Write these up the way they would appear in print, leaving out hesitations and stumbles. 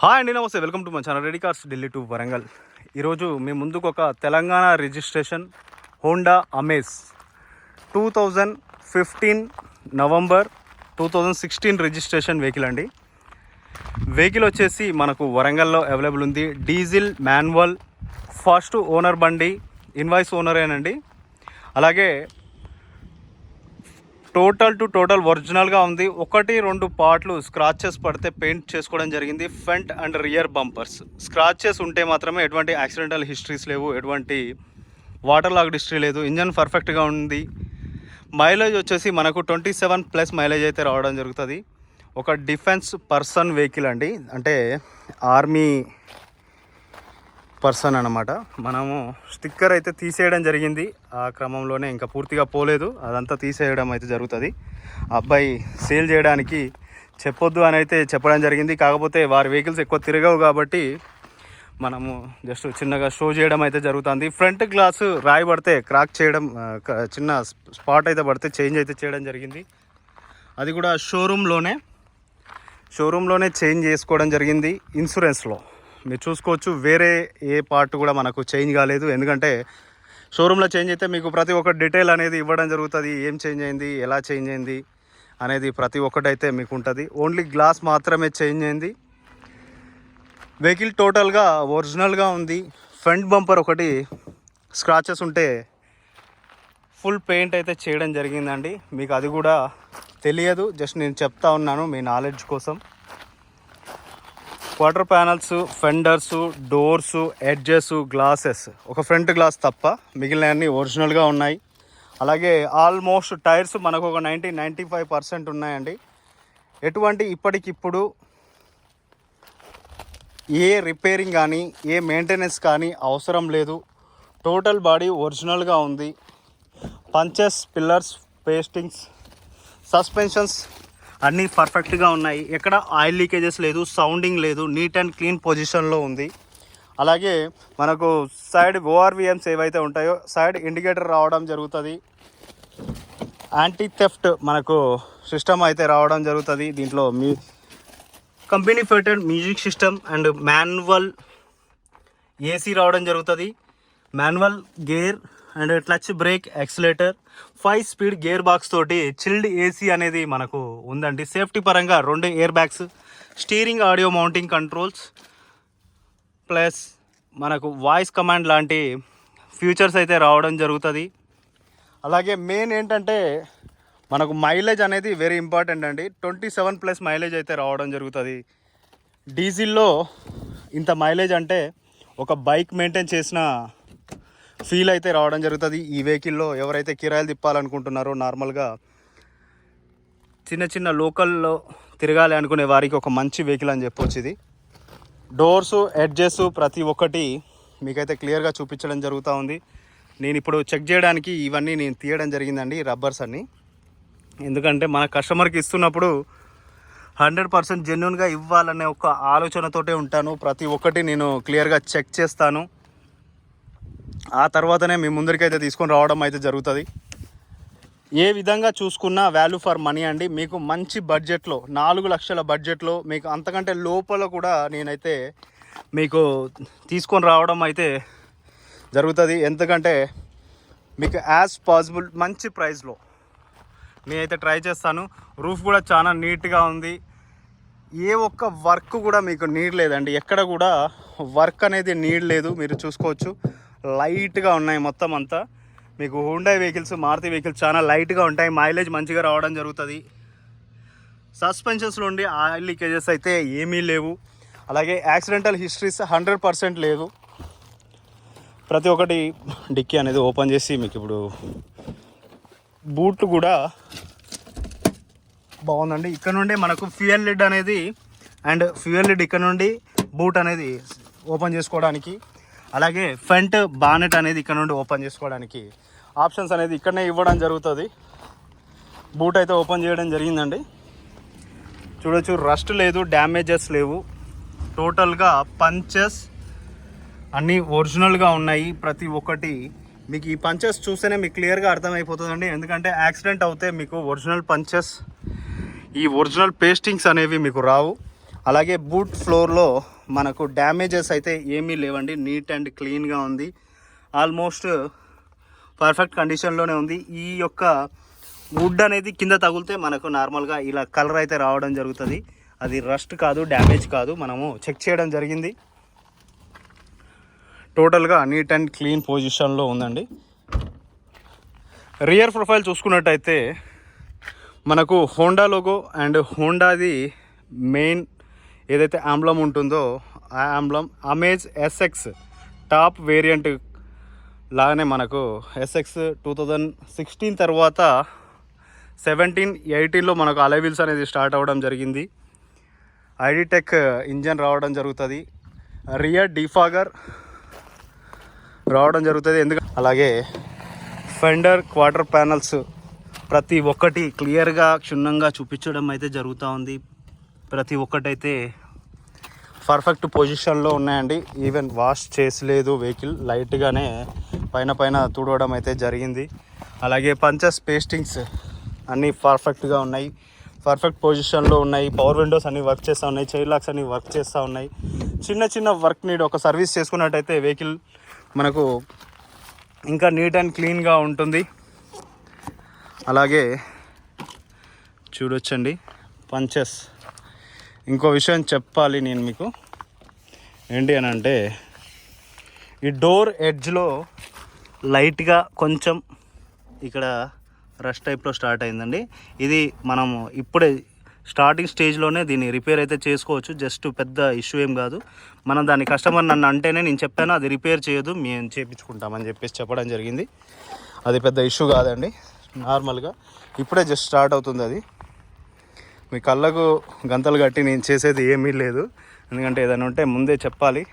Hi అండి, నమస్తే. Welcome to my channel ready cars Delhi to Warangal. ఈరోజు మీ ముందుకు ఒక Telangana registration Honda amaze 2015 November 2016 registration vehicle అండి. వెహికల్ వచ్చేసి మనకు వరంగల్లో అవైలబుల్ ఉంది. డీజిల్ మాన్యువల్ ఫస్ట్ ఓనర్ బండి, ఇన్వాయిస్ ఓనరేనండి. అలాగే టోటల్ ఒరిజినల్గా ఉంది. 1-2 పార్ట్లు స్క్రాచెస్ పడితే పెయింట్ చేసుకోవడం జరిగింది. Front and rear bumpers scratches ఉంటే మాత్రమే, ఎటువంటి యాక్సిడెంటల్ హిస్టరీస్ లేవు, ఎటువంటి వాటర్ లాగ్ హిస్టరీ లేదు. ఇంజన్ పర్ఫెక్ట్గా ఉంది. మైలేజ్ వచ్చేసి మనకు 27+ మైలేజ్ అయితే రావడం జరుగుతుంది. ఒక డిఫెన్స్ పర్సన్ వెహికల్ అండి, అంటే ఆర్మీ పర్సన్ అన్నమాట. మనము స్టిక్కర్ అయితే తీసేయడం జరిగింది. ఆ క్రమంలోనే ఇంకా పూర్తిగా పోలేదు, అదంతా తీసేయడం అయితే జరుగుతుంది. అబ్బాయి సేల్ చేయడానికి చెప్పొద్దు అని అయితే చెప్పడం జరిగింది. కాకపోతే వారి వెహికల్స్ ఎక్కువ తిరగవు కాబట్టి మనము జస్ట్ చిన్నగా షో చేయడం అయితే జరుగుతుంది. ఫ్రంట్ గ్లాస్ రాయి పడితే క్రాక్ చేయడం, చిన్న స్పాట్ అయితే పడితే చేంజ్ అయితే చేయడం జరిగింది. అది కూడా షోరూంలోనే చేంజ్ చేసుకోవడం జరిగింది. ఇన్సూరెన్స్లో మీరు చూసుకోవచ్చు. వేరే ఏ పార్ట్ కూడా మనకు చేంజ్ కాలేదు. ఎందుకంటే షోరూంలో చేంజ్ అయితే మీకు ప్రతి ఒక్క డీటెయిల్ అనేది ఇవ్వడం జరుగుతుంది. ఏం చేంజ్ అయింది, ఎలా చేంజ్ అయింది అనేది ప్రతి ఒక్కటి అయితే మీకు ఉంటుంది. ఓన్లీ గ్లాస్ మాత్రమే చేంజ్ అయింది. వెహికల్ టోటల్గా ఒరిజినల్గా ఉంది. ఫ్రంట్ బంపర్ ఒకటి స్క్రాచెస్ ఉంటే ఫుల్ పెయింట్ అయితే చేయడం జరిగిందండి. మీకు అది కూడా తెలియదు, జస్ట్ నేను చెప్తా ఉన్నాను మీ నాలెడ్జ్ కోసం. Quarter panels, fenders, doors, edges, glasses, ఒక ఫ్రంట్ గ్లాస్ తప్ప మిగిలినవన్నీ ఒరిజినల్గా ఉన్నాయి. అలాగే ఆల్మోస్ట్ టైర్స్ మనకు ఒక 90-95% ఉన్నాయండి. ఎటువంటి ఇప్పటికిప్పుడు ఏ రిపేరింగ్ కానీ ఏ మెయింటెనెన్స్ కానీ అవసరం లేదు. టోటల్ బాడీ ఒరిజినల్గా ఉంది. పంచెస్, పిల్లర్స్, పేస్టింగ్స్, సస్పెన్షన్స్ అన్నీ పర్ఫెక్ట్గా ఉన్నాయి. ఎక్కడ ఆయిల్ లీకేజెస్ లేదు, సౌండింగ్ లేదు, నీట్ అండ్ క్లీన్ పొజిషన్లో ఉంది. అలాగే మనకు సైడ్ ఓఆర్విఎమ్స్ ఏవైతే ఉంటాయో సైడ్ ఇండికేటర్ రావడం జరుగుతుంది. యాంటీ థెఫ్ట్ మనకు సిస్టమ్ అయితే రావడం జరుగుతుంది. దీంట్లో company fitted music system and manual AC రావడం జరుగుతుంది. Manual gear and clutch brake, accelerator, 5 speed gear box తోటి చిల్డ్ ఏసీ అనేది మనకు ఉందండి. సేఫ్టీ పరంగా 2 air bags, steering audio mounting controls, plus మనకు వాయిస్ కమాండ్ లాంటి ఫీచర్స్ అయితే రావడం జరుగుతుంది. అలాగే మెయిన్ ఏంటంటే మనకు మైలేజ్ అనేది వెరీ ఇంపార్టెంట్ అండి. 27+ మైలేజ్ అయితే రావడం జరుగుతుంది. డీజిల్లో ఇంత మైలేజ్ అంటే ఒక బైక్ మెయింటైన్ చేసిన ఫీల్ అయితే రావడం జరుగుతుంది. ఈ వెహికల్లో ఎవరైతే కిరాయిలు తిప్పాలనుకుంటున్నారో, నార్మల్గా చిన్న లోకల్లో తిరగాలి అనుకునే వారికి ఒక మంచి వెహికల్ అని చెప్పొచ్చు ఇది. డోర్స్, ఎడ్జెస్ ప్రతి ఒక్కటి మీకైతే క్లియర్గా చూపించడం జరుగుతూ ఉంది. నేను ఇప్పుడు చెక్ చేయడానికి ఇవన్నీ నేను తీయడం జరిగిందండి, రబ్బర్స్ అన్నీ. ఎందుకంటే మన కస్టమర్కి ఇస్తున్నప్పుడు 100% జెన్యున్గా ఇవ్వాలనే ఒక ఆలోచనతోటే ఉంటాను. ప్రతి ఒక్కటి నేను క్లియర్గా చెక్ చేస్తాను. ఆ తర్వాతనే మీ ముందరికైతే తీసుకొని రావడం అయితే జరుగుతుంది. ఏ విధంగా చూసుకున్నా వాల్యూ ఫర్ మనీ అండి. మీకు మంచి బడ్జెట్లో, 4 లక్షల బడ్జెట్లో, మీకు అంతకంటే లోపల కూడా నేనైతే మీకు తీసుకొని రావడం అయితే జరుగుతుంది. ఎందుకంటే మీకు యాజ్ పాసిబుల్ మంచి ప్రైస్లో నేనైతే ట్రై చేస్తాను. రూఫ్ కూడా చాలా నీట్గా ఉంది. ఏ ఒక్క వర్క్ కూడా మీకు నీడ్ లేదండి. ఎక్కడ కూడా వర్క్ అనేది నీడ్ లేదు. మీరు చూసుకోవచ్చు, లైట్గా ఉన్నాయి మొత్తం అంతా. మీకు హుండాయ్ వెహికల్స్, మారుతి వెహికల్స్ చాలా లైట్గా ఉంటాయి. మైలేజ్ మంచిగా రావడం జరుగుతుంది. సస్పెన్షన్స్లో ఉండి ఆయిల్ లీకేజెస్ అయితే ఏమీ లేవు. అలాగే యాక్సిడెంటల్ హిస్టరీస్ 100% లేదు. ప్రతి ఒక్కటి డిక్కీ అనేది ఓపెన్ చేసి మీకు ఇప్పుడు బూట్లు కూడా బాగుందండి. ఇక్కడ నుండి మనకు ఫ్యూయల్ లిడ్ అనేది అండ్ ఫ్యూయల్ లిడ్ ఇక్కడ నుండి బూట్ అనేది ఓపెన్ చేసుకోవడానికి, అలాగే ఫ్రంట్ బానెట్ అనేది ఇక్కడ నుండి ఓపెన్ చేసుకోవడానికి ఆప్షన్స్ అనేది ఇక్కడనే ఇవ్వడం జరుగుతుంది. బూట్ అయితే ఓపెన్ చేయడం జరిగిందండి. చూడొచ్చు, రస్ట్ లేదు, డ్యామేజెస్ లేవు. టోటల్గా పంచెస్ అన్నీ ఒరిజినల్గా ఉన్నాయి. ప్రతి ఒక్కటి మీకు ఈ పంచెస్ చూస్తేనే మీకు క్లియర్గా అర్థమైపోతుందండి. ఎందుకంటే యాక్సిడెంట్ అవుతే మీకు ఒరిజినల్ పంచెస్, ఈ ఒరిజినల్ పేస్టింగ్స్ అనేవి మీకు రావు. అలాగే బూట్ ఫ్లోర్లో మనకు డ్యామేజెస్ అయితే ఏమీ లేవండి, నీట్ అండ్ క్లీన్గా ఉంది, ఆల్మోస్ట్ పర్ఫెక్ట్ కండిషన్లోనే ఉంది. ఈ యొక్క వుడ్ అనేది కింద తగిలితే మనకు నార్మల్గా ఇలా కలర్ అయితే రావడం జరుగుతుంది. అది రస్ట్ కాదు, డ్యామేజ్ కాదు, మనము చెక్ చేయడం జరిగింది. టోటల్గా నీట్ అండ్ క్లీన్ పొజిషన్లో ఉందండి. రియర్ ప్రొఫైల్ చూసుకున్నట్టయితే మనకు హోండా లోగో అండ్ హోండాది మెయిన్ ఏదైతే ఆంబ్లం ఉంటుందో ఆ ఆంబ్లం అమేజ్ ఎస్ఎక్స్ టాప్ వేరియంట్ లాగానే మనకు ఎస్ఎక్స్ 2016 తర్వాత 17-18లో మనకు అలై వీల్స్ అనేది స్టార్ట్ అవ్వడం జరిగింది. ఐడిటెక్ ఇంజన్ రావడం జరుగుతుంది, రియర్ డిఫాగర్ రావడం జరుగుతుంది. ఎందుకంటే అలాగే ఫెండర్ క్వార్టర్ ప్యానల్స్ ప్రతి ఒక్కటి క్లియర్గా క్షుణ్ణంగా చూపించడం అయితే జరుగుతూ ఉంది. ప్రతి ఒక్కటైతే పర్ఫెక్ట్ పొజిషన్లో ఉన్నాయండి. ఈవెన్ వాష్ చేసలేదు వెహికల్, లైట్గానే పైన తుడవడం అయితే జరిగింది. అలాగే పంచెస్ పేస్టింగ్స్ అన్నీ పర్ఫెక్ట్గా ఉన్నాయి, పర్ఫెక్ట్ పొజిషన్లో ఉన్నాయి. పవర్ విండోస్ అన్నీ వర్క్ చేస్తూ ఉన్నాయి, చైర్ లాక్స్ అన్నీ వర్క్ చేస్తూ ఉన్నాయి. చిన్న వర్క్ నీడ్ ఒక సర్వీస్ చేసుకున్నట్టయితే వెహికల్ మనకు ఇంకా నీట్ అండ్ క్లీన్గా ఉంటుంది. అలాగే చూడొచ్చండి పంచెస్. ఇంకో విషయం చెప్పాలి నేను మీకు, ఏంటి అని అంటే ఈ డోర్ ఎడ్జ్లో లైట్గా కొంచెం ఇక్కడ రష్ టైప్లో స్టార్ట్ అయిందండి. ఇది మనము ఇప్పుడే స్టార్టింగ్ స్టేజ్లోనే దీన్ని రిపేర్ అయితే చేసుకోవచ్చు, జస్ట్ పెద్ద ఇష్యూ ఏం కాదు. మనం దాని కస్టమర్ నన్ను అంటేనే నేను చెప్పాను అది రిపేర్ చేయదు, మేము చేయించుకుంటామని చెప్పడం జరిగింది. అది పెద్ద ఇష్యూ కాదండి, నార్మల్గా ఇప్పుడే జస్ట్ స్టార్ట్ అవుతుంది. అది మీ కళ్ళకు గంతలు కట్టి నేను చేసేది ఏమీ లేదు, ఎందుకంటే ఏదైనా ఉంటే ముందే చెప్పాలి.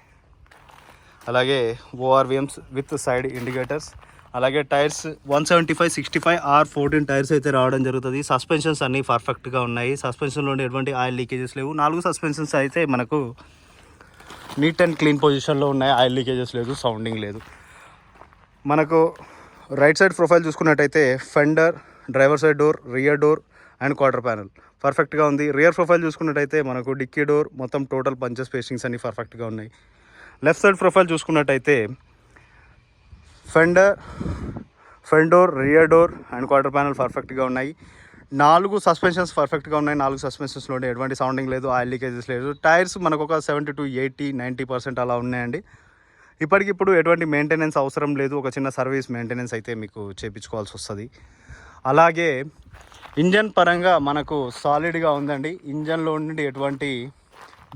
అలాగే ఓఆర్విఎమ్స్ విత్ సైడ్ ఇండికేటర్స్, అలాగే టైర్స్ 175/65 R14 టైర్స్ అయితే రావడం జరుగుతుంది. సస్పెన్షన్స్ అన్నీ పర్ఫెక్ట్గా ఉన్నాయి, సస్పెన్షన్లో ఎటువంటి ఆయిల్ లీకేజెస్ లేవు. 4 సస్పెన్షన్స్ అయితే మనకు నీట్ అండ్ క్లీన్ పొజిషన్లో ఉన్నాయి, ఆయిల్ లీకేజెస్ లేదు, సౌండింగ్ లేదు. మనకు రైట్ సైడ్ ప్రొఫైల్ చూసుకున్నట్టయితే fender, driver side door, rear door and quarter panel పర్ఫెక్ట్గా ఉంది. రియర్ ప్రొఫైల్ చూసుకున్నట్టయితే మనకు డిక్కీ డోర్, మొత్తం టోటల్ పంచెస్ పేస్టింగ్స్ అన్నీ పర్ఫెక్ట్గా ఉన్నాయి. లెఫ్ట్ సైడ్ ప్రొఫైల్ చూసుకున్నట్టయితే front door, rear door and quarter panel పర్ఫెక్ట్గా ఉన్నాయి. 4 సస్పెన్షన్స్ పర్ఫెక్ట్గా ఉన్నాయి. 4 సస్పెన్షన్స్లో ఎటువంటి సౌండింగ్ లేదు, ఆయిల్ లీకేజెస్ లేదు. టైర్స్ మనకు ఒక 70 to 80, 90% అలా ఉన్నాయండి. ఇప్పటికిప్పుడు ఎటువంటి మెయింటెనెన్స్ అవసరం లేదు, ఒక చిన్న సర్వీస్ మెయింటెనెన్స్ అయితే మీకు చేయించుకోవాల్సి వస్తుంది. అలాగే ఇంజన్ పరంగా మనకు సాలిడ్గా ఉందండి. ఇంజన్లో నుండి ఎటువంటి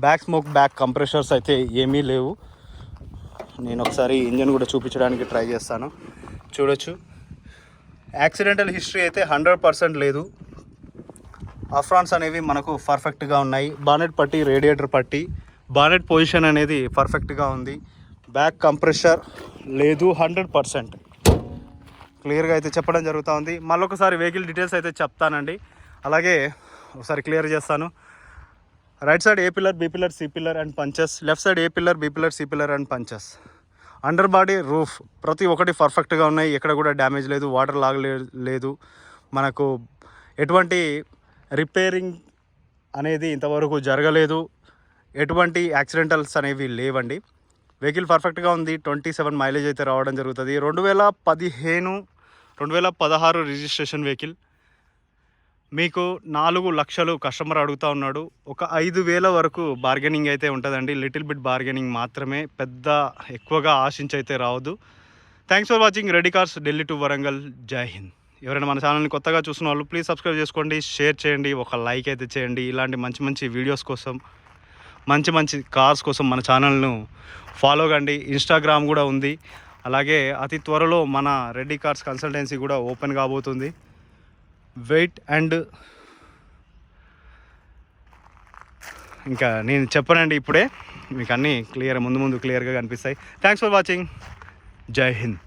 బ్యాక్ స్మోక్, బ్యాక్ కంప్రెషర్స్ అయితే ఏమీ లేవు. నేను ఒకసారి ఇంజన్ కూడా చూపించడానికి ట్రై చేస్తాను, చూడొచ్చు. యాక్సిడెంటల్ హిస్టరీ అయితే 100% లేదు. అఫ్రాన్స్ అనేవి మనకు పర్ఫెక్ట్గా ఉన్నాయి. బానెట్ పట్టి, రేడియేటర్ పట్టి, బానెట్ పొజిషన్ అనేది పర్ఫెక్ట్గా ఉంది. బ్యాక్ కంప్రెషర్ లేదు, 100% క్లియర్గా అయితే చెప్పడం జరుగుతూ ఉంది. మళ్ళొకసారి వెహికల్ డీటెయిల్స్ అయితే చెప్తానండి, అలాగే ఒకసారి క్లియర్ చేస్తాను. Right side A pillar, B pillar, C pillar and punches. Left side A pillar, B pillar, C pillar and punches. Under body, roof ప్రతి ఒక్కటి పర్ఫెక్ట్గా ఉన్నాయి, ఎక్కడ కూడా డ్యామేజ్ లేదు, వాటర్ లేదు. మనకు ఎటువంటి రిపేరింగ్ అనేది ఇంతవరకు జరగలేదు, ఎటువంటి యాక్సిడెంటల్స్ అనేవి లేవండి. వెహికల్ పర్ఫెక్ట్గా ఉంది. 27 మైలేజ్ అయితే రావడం జరుగుతుంది. 2016 రిజిస్ట్రేషన్ వెహికల్. మీకు 4 లక్షలు కస్టమర్ అడుగుతూ ఉన్నాడు. ఒక 5,000 వరకు బార్గెనింగ్ అయితే ఉంటుందండి, లిటిల్ బిట్ బార్గెనింగ్ మాత్రమే, పెద్ద ఎక్కువగా ఆశించైతే రావద్దు. Thanks for watching Reddy cars, Delhi to Warangal. జై హింద్. ఎవరైనా మన ఛానల్ని కొత్తగా చూసిన వాళ్ళు ప్లీజ్ సబ్స్క్రైబ్ చేసుకోండి, షేర్ చేయండి, ఒక లైక్ అయితే చేయండి. ఇలాంటి మంచి వీడియోస్ కోసం, మంచి కార్స్ కోసం మన ఛానల్ను ఫాలో కండి. ఇన్స్టాగ్రామ్ కూడా ఉంది. అలాగే అతి త్వరలో మన రెడ్డి కార్స్ కన్సల్టెన్సీ కూడా ఓపెన్ కాబోతుంది. వెయిట్ అండ్ ఇంకా నేను చెప్పనండి, ఇప్పుడే మీకు అన్నీ ముందు క్లియర్గా కనిపిస్తాయి. Thanks for watching. జై హింద్.